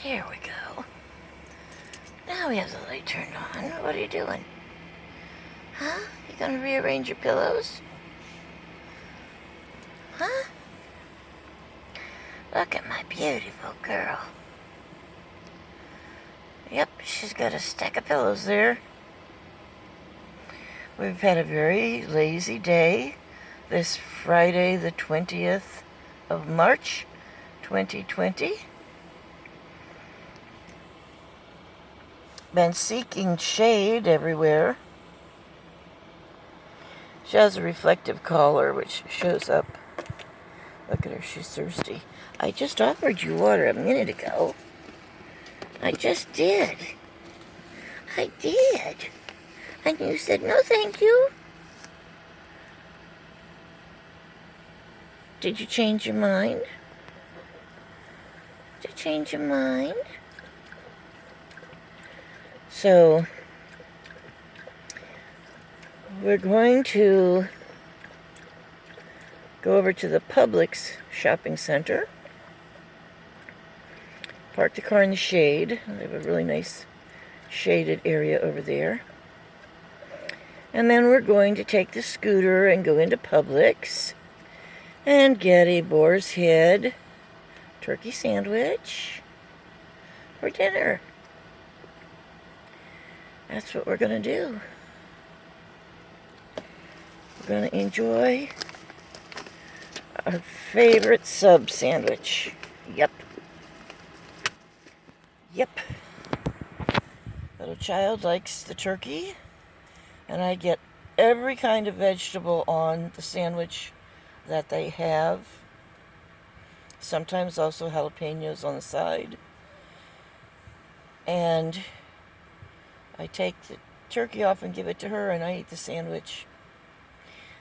There we go. Now we have the light turned on. What are you doing? Huh? You gonna rearrange your pillows? Huh? Look at my beautiful girl. Yep, she's got a stack of pillows there. We've had a very lazy day this Friday, the 20th of March, 2020. Been seeking shade everywhere. She has a reflective collar which shows up. Look at her, she's thirsty. I just offered you water a minute ago. I just did. I did. And you said, no thank you. Did you change your mind? Did you change your mind? So, we're going to go over to the Publix shopping center. Park the car in the shade. They have a really nice shaded area over there. And then we're going to take the scooter and go into Publix and get a boar's head turkey sandwich for dinner. That's what we're going to do. We're going to enjoy our favorite sub sandwich. Yep. Yep. Little child likes the turkey, and I get every kind of vegetable on the sandwich that they have. Sometimes also jalapenos on the side. And I take the turkey off and give it to her, and I eat the sandwich.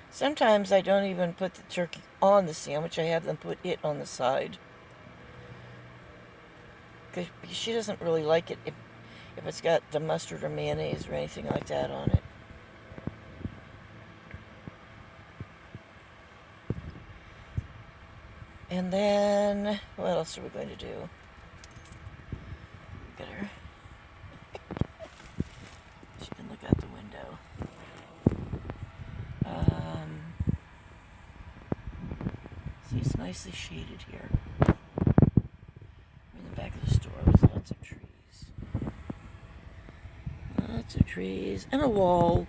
Sometimes I don't even put the turkey on the sandwich. I have them put it on the side. Because she doesn't really like it if it's got the mustard or mayonnaise or anything like that on it. And then, what else are we going to do? Look at her. She can look out the window. See, it's nicely shaded here. We're in the back of the store with lots of trees. Lots of trees and a wall.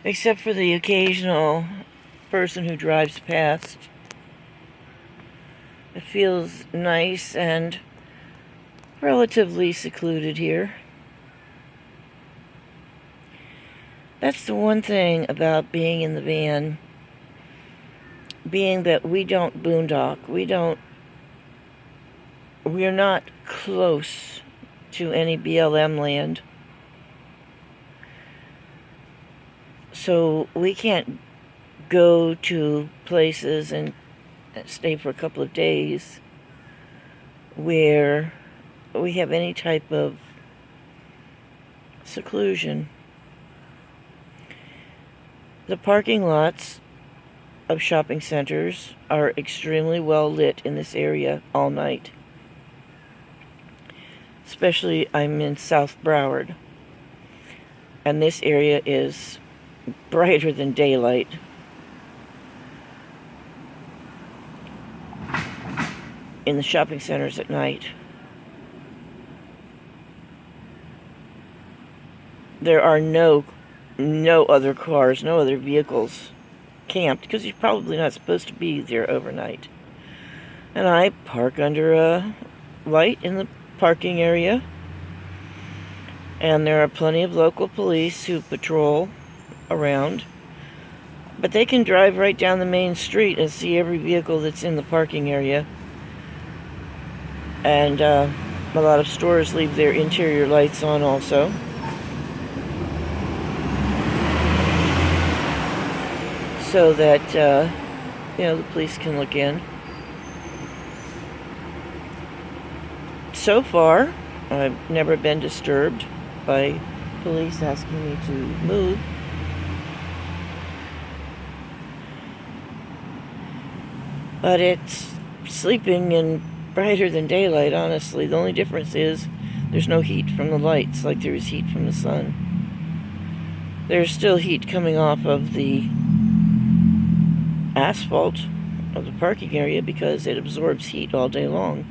Except for the occasional person who drives past. It feels nice and relatively secluded here. That's the one thing about being in the van, being that we don't boondock. We're not close to any BLM land. So we can't go to places and stay for a couple of days where we have any type of seclusion. The parking lots of shopping centers are extremely well lit in this area all night. Especially, I'm in South Broward, and this area is brighter than daylight. In the shopping centers at night. There are no other cars, no other vehicles camped, because you're probably not supposed to be there overnight. And I park under a light in the parking area, and there are plenty of local police who patrol around, but they can drive right down the main street and see every vehicle that's in the parking area. And a lot of stores leave their interior lights on also. So that, the police can look in. So far, I've never been disturbed by police asking me to move. But it's sleeping in brighter than daylight, honestly. The only difference is there's no heat from the lights like there is heat from the sun. There's still heat coming off of the asphalt of the parking area because it absorbs heat all day long.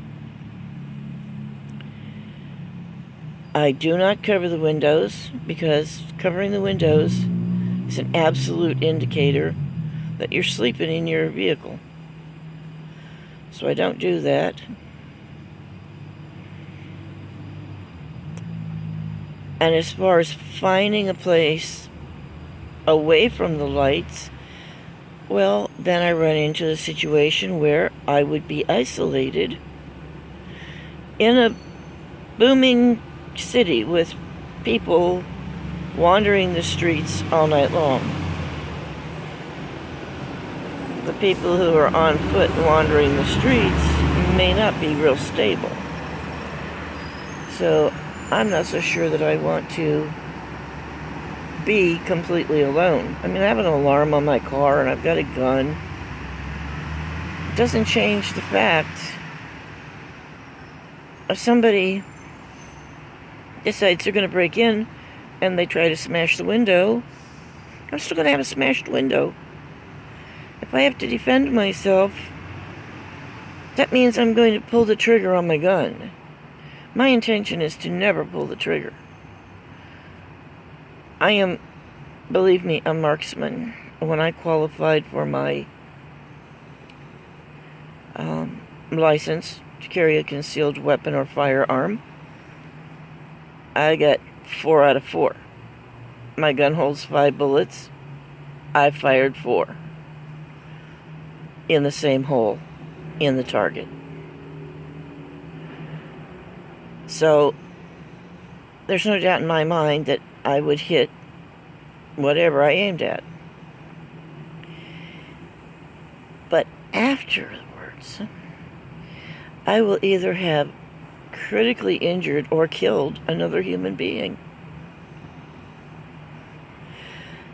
I do not cover the windows because covering the windows is an absolute indicator that you're sleeping in your vehicle. So I don't do that. And as far as finding a place away from the lights, well, then I run into the situation where I would be isolated in a booming city with people wandering the streets all night long. The people who are on foot wandering the streets may not be real stable. So I'm not so sure that I want to be completely alone. I mean, I have an alarm on my car and I've got a gun. It doesn't change the fact if somebody decides they're going to break in and they try to smash the window, I'm still going to have a smashed window. If I have to defend myself, that means I'm going to pull the trigger on my gun. My intention is to never pull the trigger. I am, believe me, a marksman. When I qualified for my license to carry a concealed weapon or firearm, I got 4 out of 4. My gun holds 5 bullets. I fired 4 in the same hole in the target. So there's no doubt in my mind that I would hit whatever I aimed at. But afterwards, I will either have critically injured or killed another human being.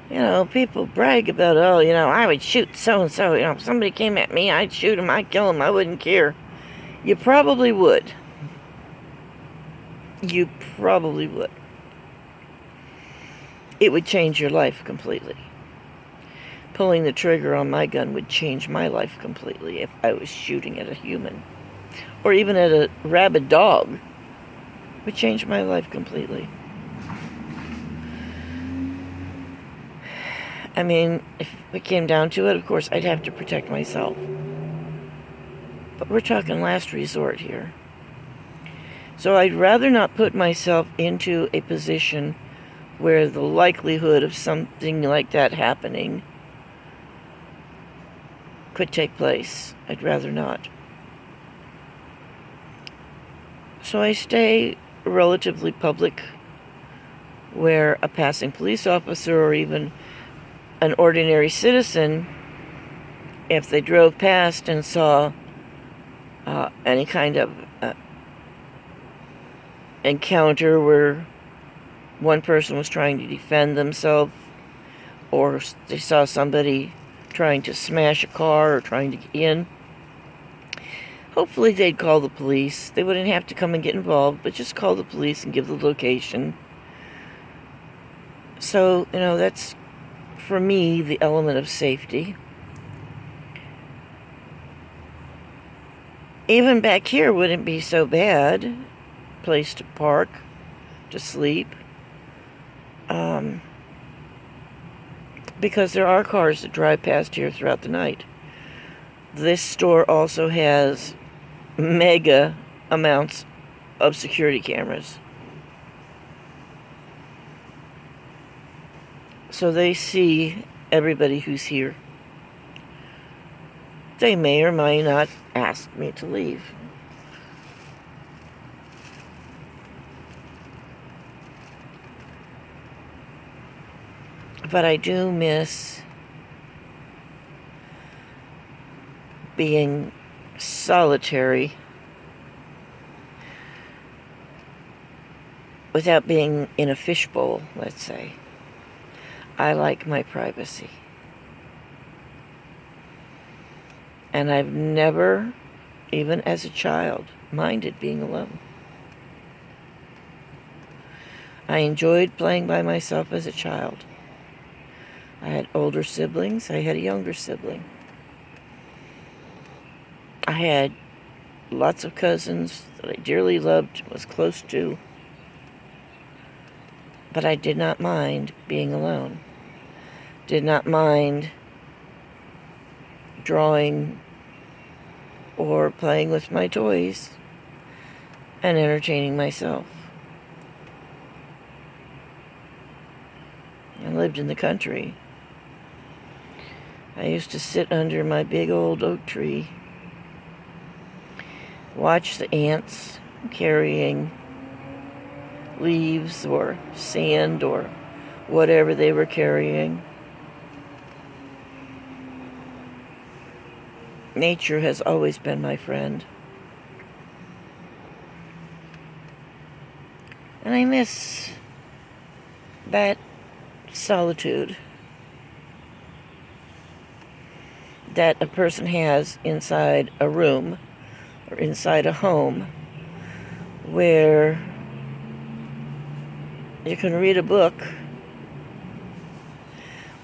You know, people brag about, oh, you know, I would shoot so-and-so. You know, if somebody came at me, I'd shoot him, I'd kill him, I wouldn't care. You probably would. You probably would. It would change your life completely. Pulling the trigger on my gun would change my life completely if I was shooting at a human. Or even at a rabid dog. It would change my life completely. I mean, if it came down to it, of course, I'd have to protect myself. But we're talking last resort here. So I'd rather not put myself into a position where the likelihood of something like that happening could take place. I'd rather not. So I stay relatively public, where a passing police officer or even an ordinary citizen, if they drove past and saw any kind of encounter where one person was trying to defend themselves, or they saw somebody trying to smash a car or trying to get in, hopefully they'd call the police. They wouldn't have to come and get involved, but just call the police and give the location. So, you know, that's, for me, the element of safety. Even back here wouldn't be so bad. Place to park, to sleep. Because there are cars that drive past here throughout the night. This store also has mega amounts of security cameras. So they see everybody who's here. They may or may not ask me to leave. But I do miss being solitary without being in a fishbowl, let's say. I like my privacy. And I've never even as a child, minded being alone. I enjoyed playing by myself as a child. I had older siblings. I had a younger sibling. I had lots of cousins that I dearly loved, was close to. But I did not mind being alone. Did not mind drawing or playing with my toys and entertaining myself. I lived in the country. I used to sit under my big old oak tree, watch the ants carrying leaves or sand or whatever they were carrying. Nature has always been my friend. And I miss that solitude that a person has inside a room or inside a home where you can read a book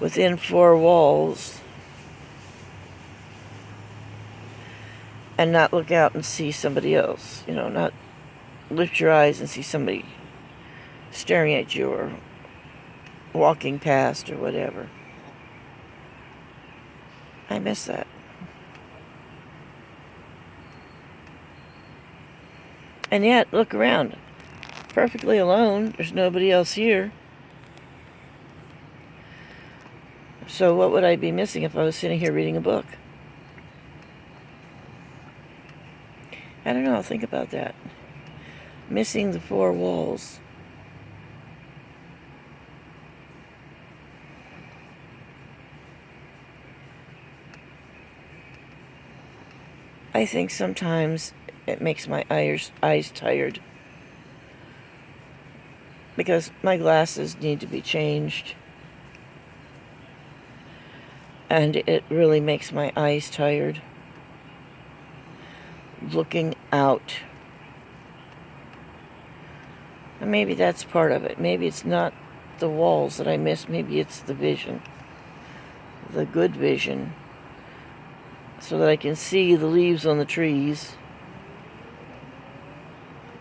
within four walls and not look out and see somebody else, not lift your eyes and see somebody staring at you or walking past or whatever. I miss that. And yet, look around. Perfectly alone. There's nobody else here. So what would I be missing if I was sitting here reading a book? I don't know. I'll think about that. Missing the four walls. I think sometimes it makes my eyes tired because my glasses need to be changed, and it really makes my eyes tired looking out. And maybe that's part of it. Maybe it's not the walls that I miss. Maybe it's the vision, the good vision, so that I can see the leaves on the trees.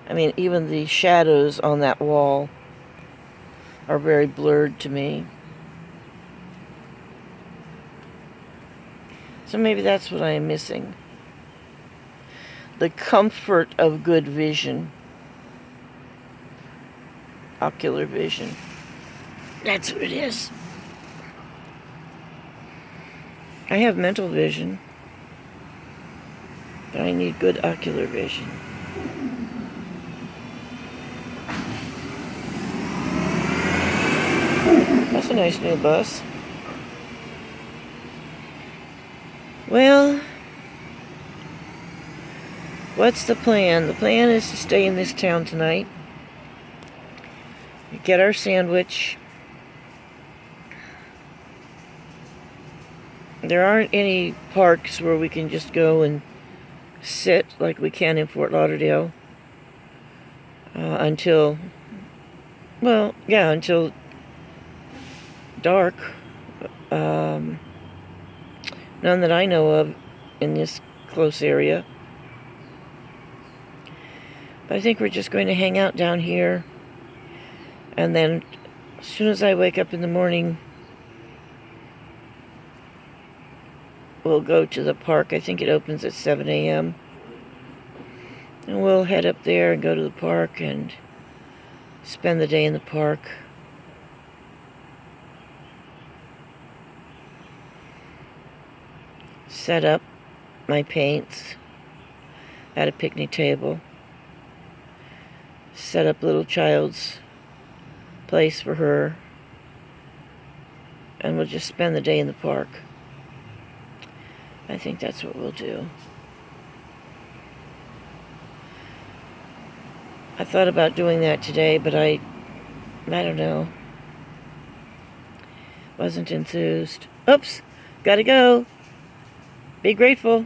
I mean, even the shadows on that wall are very blurred to me. So maybe that's what I am missing. The comfort of good vision. Ocular vision. That's what it is. I have mental vision, but I need good ocular vision. That's a nice new bus. Well, what's the plan? The plan is to stay in this town tonight, get our sandwich. There aren't any parks where we can just go and sit like we can in Fort Lauderdale until dark. None that I know of in this close area. But I think we're just going to hang out down here, and then as soon as I wake up in the morning, we'll go to the park. I think it opens at 7 a.m. And we'll head up there and go to the park and spend the day in the park. Set up my paints at a picnic table. Set up little child's place for her. And we'll just spend the day in the park. I think that's what we'll do. I thought about doing that today, but I don't know. Wasn't enthused. Oops, gotta go. Be grateful.